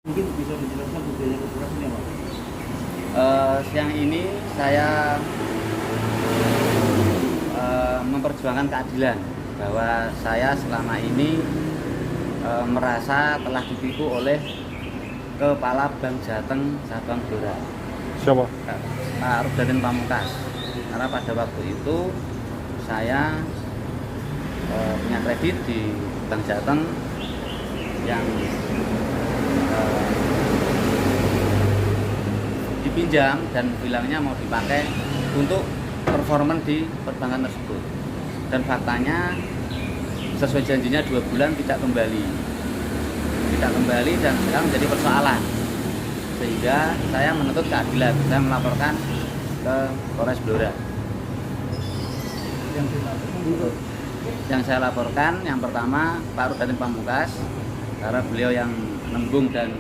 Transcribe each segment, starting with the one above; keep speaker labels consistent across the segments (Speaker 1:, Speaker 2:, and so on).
Speaker 1: Mungkin bisa dijelaskan budaya korporasinya, Pak?
Speaker 2: Siang ini saya memperjuangkan keadilan bahwa saya selama ini merasa telah ditipu oleh Kepala Bank Jateng Cabang Blora,
Speaker 3: Siapa?
Speaker 2: Pak Rudadin Pamungkas. Karena pada waktu itu saya punya kredit di Bank Jateng yang dipinjam dan bilangnya mau dipakai untuk performan di perbankan tersebut, dan faktanya sesuai janjinya 2 bulan tidak kembali dan sekarang menjadi persoalan, sehingga saya menuntut keadilan. Saya melaporkan ke Polres Blora. Yang saya laporkan yang pertama Pak Rudadin Pamungkas, karena beliau yang nembung dan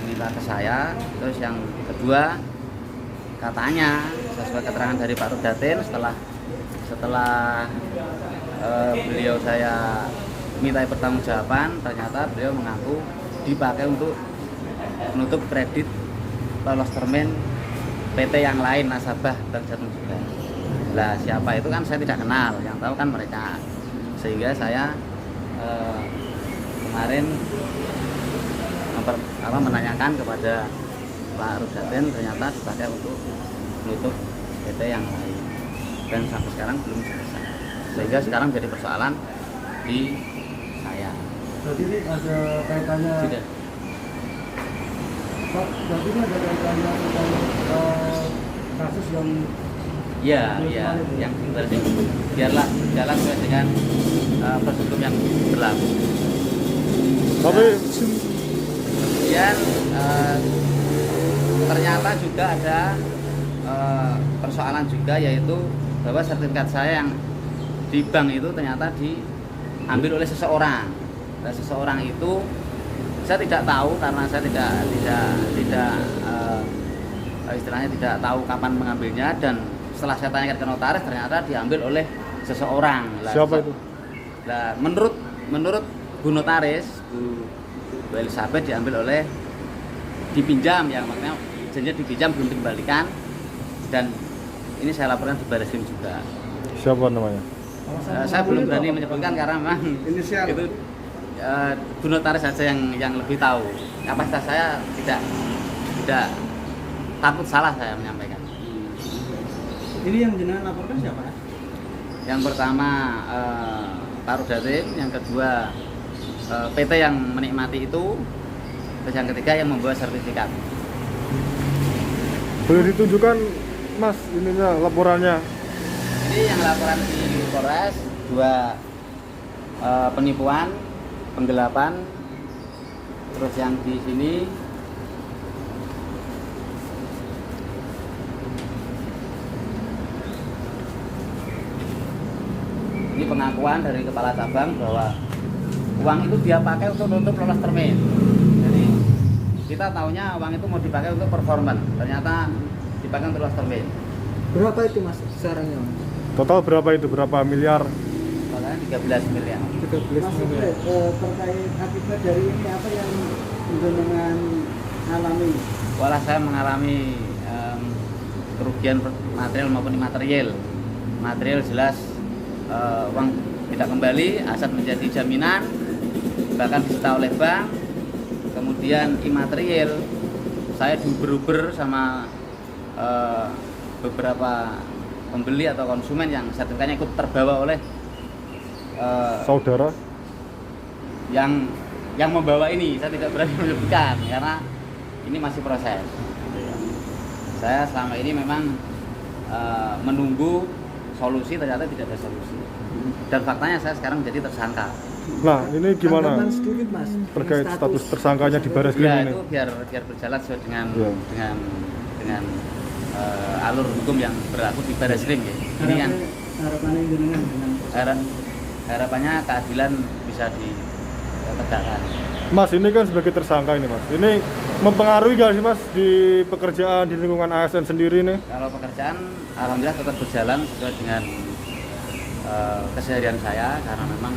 Speaker 2: minta ke saya. Terus yang kedua, katanya sesuai keterangan dari Pak Rudadin, setelah beliau saya minta pertanggungjawaban, ternyata beliau mengaku dipakai untuk menutup kredit lolos termin PT yang lain, nasabah Bank Jateng juga. Lah siapa itu kan saya tidak kenal, yang tahu kan mereka. Sehingga saya kemarin menanyakan kepada Pak Rudadin, ternyata dipakai untuk menutup PT yang lain, dan sampai sekarang belum selesai, sehingga sekarang jadi persoalan di saya.
Speaker 1: Berarti ini ada kaitannya.
Speaker 2: Tidak.
Speaker 1: Pak, berarti ini ada kaitannya dengan kasus yang
Speaker 2: Ya, yang berarti biarlah jalan sesuai dengan prosedur yang berlaku.
Speaker 3: Tapi
Speaker 2: Kemudian ternyata juga ada persoalan juga, yaitu bahwa sertifikat saya yang di bank itu ternyata diambil oleh seseorang. Dan seseorang itu saya tidak tahu, karena saya tidak istilahnya tidak tahu kapan mengambilnya, dan setelah saya tanyakan ke notaris ternyata diambil oleh seseorang.
Speaker 3: siapa itu?
Speaker 2: Nah, menurut Bu Notaris, Bu Elizabeth, diambil oleh dipinjam, yang maknanya janjinya dipinjam belum dikembalikan, dan ini saya laporkan di Barreskrim juga.
Speaker 3: Siapa namanya?
Speaker 2: Saya belum berani menyebutkan karena memang
Speaker 1: inisial
Speaker 2: itu Bu Notaris saja yang lebih tahu. Kapasitas saya tidak takut salah saya menyampaikan.
Speaker 1: ini yang jenengan laporkan siapa?
Speaker 2: Yang pertama Pak Rudadin, yang kedua PT yang menikmati itu, terus yang ketiga yang membawa sertifikat.
Speaker 3: Boleh ditunjukkan, Mas, ininya laporannya.
Speaker 2: Ini yang laporan di Polres, 2 penipuan, penggelapan, terus yang di sini ini pengakuan dari kepala cabang bahwa uang itu dia pakai untuk nutup lolos termin. Jadi kita taunya uang itu mau dipakai untuk performan, ternyata dipakai untuk lolos termin.
Speaker 1: Berapa itu, Mas, kisarannya?
Speaker 3: Total berapa itu? Berapa miliar?
Speaker 2: Totalnya 13 miliar.
Speaker 1: 13 miliar. Terkait akibat dari ini apa yang jenengan alami?
Speaker 2: Walau saya mengalami kerugian material maupun imaterial. Material jelas uang tidak kembali, aset menjadi jaminan, bahkan disita oleh bank. Kemudian imaterial saya diuber-uber sama beberapa pembeli atau konsumen yang sertifikatnya ikut terbawa oleh
Speaker 3: Saudara?
Speaker 2: yang membawa ini. Saya tidak berani menyebutkan karena ini masih proses. Saya selama ini memang menunggu solusi, ternyata tidak ada solusi, dan faktanya saya sekarang jadi tersangka.
Speaker 3: Nah, ini gimana
Speaker 1: Tanggapan sedikit, Mas,
Speaker 3: terkait status tersangkanya di Barreskrim
Speaker 2: Ya
Speaker 3: ini?
Speaker 2: itu biar berjalan sesuai dengan
Speaker 3: Ya.
Speaker 2: dengan alur hukum yang berlaku di Barreskrim ya. Ini yang
Speaker 1: harapannya jenengan dengan
Speaker 2: harapannya keadilan bisa ditegakkan.
Speaker 3: Mas, ini kan sebagai tersangka ini, Mas. Ini mempengaruhi nggak sih, Mas, di pekerjaan di lingkungan ASN sendiri nih?
Speaker 2: Kalau pekerjaan alhamdulillah tetap berjalan sesuai dengan keseharian saya, karena memang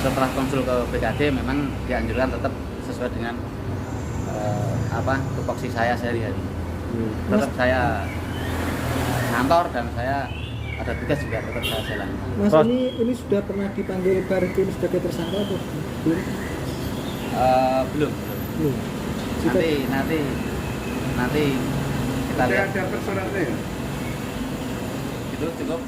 Speaker 2: setelah konsul ke BKD memang dianjurkan tetap sesuai sesuai dengan tupoksi saya sehari-hari.
Speaker 3: Hmm.
Speaker 2: Tetap saya kantor dan saya ada tugas juga tetap saya jalani.
Speaker 1: Mas,
Speaker 3: Mas.
Speaker 1: ini sudah pernah dipanggil Baris sebagai tersangka atau belum?
Speaker 2: Belum.
Speaker 1: Belum.
Speaker 2: Nanti kita lihat.
Speaker 4: Ada suratnya ya?
Speaker 2: Itu cukup.